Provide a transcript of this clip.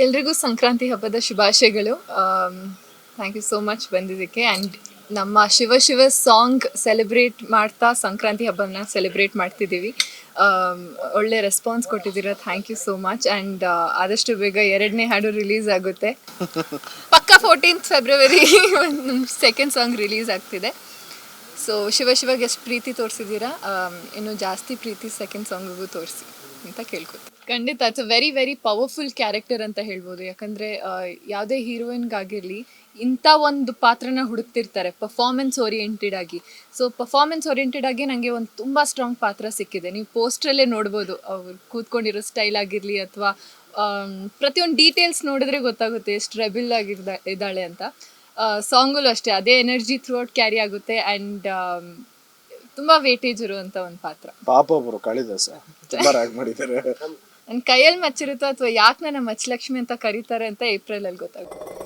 ಎಲ್ರಿಗೂ ಸಂಕ್ರಾಂತಿ ಹಬ್ಬದ ಶುಭಾಶಯಗಳು. ಥ್ಯಾಂಕ್ ಯು ಸೋ ಮಚ್ ಬಂದಿದ್ದಕ್ಕೆ. ಆ್ಯಂಡ್ ನಮ್ಮ ಶಿವ ಶಿವ ಸಾಂಗ್ ಸೆಲೆಬ್ರೇಟ್ ಮಾಡ್ತಾ ಸಂಕ್ರಾಂತಿ ಹಬ್ಬನ ಸೆಲೆಬ್ರೇಟ್ ಮಾಡ್ತಿದ್ದೀವಿ. ಒಳ್ಳೆ ರೆಸ್ಪಾನ್ಸ್ ಕೊಟ್ಟಿದ್ದೀರಾ, thank you so much. And ಆದಷ್ಟು ಬೇಗ 2ನೇ ಹಾಡು ರಿಲೀಸ್ ಆಗುತ್ತೆ. ಪಕ್ಕ 14th ಫೆಬ್ರವರಿ ನಮ್ಮ ಸೆಕೆಂಡ್ ಸಾಂಗ್ ರಿಲೀಸ್ ಆಗ್ತಿದೆ. ಸೊ ಶಿವ ಶಿವಗೆ ಎಷ್ಟು ಪ್ರೀತಿ ತೋರಿಸಿದ್ದೀರಾ, ಇನ್ನೂ ಜಾಸ್ತಿ ಪ್ರೀತಿ ಸೆಕೆಂಡ್ ಸಾಂಗಿಗೂ ತೋರಿಸಿ ಅಂತ ಕೇಳ್ಕೊತೀನಿ. ಖಂಡಿತ it's a very very powerful character ಅಂತ ಹೇಳ್ಬೋದು. ಯಾಕಂದರೆ ಯಾವುದೇ ಹೀರೋಯಿನ್ಗಾಗಿರಲಿ ಇಂಥ ಒಂದು ಪಾತ್ರನ ಹುಡುಕ್ತಿರ್ತಾರೆ ಪರ್ಫಾರ್ಮೆನ್ಸ್ ಓರಿಯೆಂಟೆಡ್ ಆಗಿ. ಸೊ ಪರ್ಫಾರ್ಮೆನ್ಸ್ ಓರಿಯೆಂಟೆಡ್ ಆಗಿ ನನಗೆ ಒಂದು ತುಂಬ ಸ್ಟ್ರಾಂಗ್ ಪಾತ್ರ ಸಿಕ್ಕಿದೆ. ನೀವು ಪೋಸ್ಟ್ರಲ್ಲೇ ನೋಡ್ಬೋದು ಅವ್ರು ಕೂತ್ಕೊಂಡಿರೋ ಸ್ಟೈಲ್ ಆಗಿರಲಿ ಅಥವಾ ಪ್ರತಿಯೊಂದು ಡೀಟೇಲ್ಸ್ ನೋಡಿದ್ರೆ ಗೊತ್ತಾಗುತ್ತೆ ಎಷ್ಟು ರೆಬೆಲ್ ಇದ್ದಾಳೆ ಅಂತ. ಸಾಂಗಲ್ಲೂ ಅಷ್ಟೇ ಅದೇ ಎನರ್ಜಿ ಥ್ರೂ ಔಟ್ ಕ್ಯಾರಿ ಆಗುತ್ತೆ. ಆ್ಯಂಡ್ ತುಂಬ ವೇಟೇಜ್ ಇರುವಂಥ ಒಂದು ಪಾತ್ರ. ಪಾಪ ಒಬ್ಬರು ಕಾಳಿದಾಸ ತುಂಬಾ ರಾಗ್ ಮಾಡಿದ್ದಾರೆ. ನನ್ನ ಕೈಯಲ್ಲಿ ಮಚ್ಚಿರುತ್ತೋ ಅಥವಾ ಯಾಕೆ ನನ್ನ ಮಚ್ಚಲಕ್ಷ್ಮಿ ಅಂತ ಕರೀತಾರೆ ಅಂತ ಏಪ್ರಿಲಲ್ಲಿ ಗೊತ್ತಾಗುತ್ತೆ.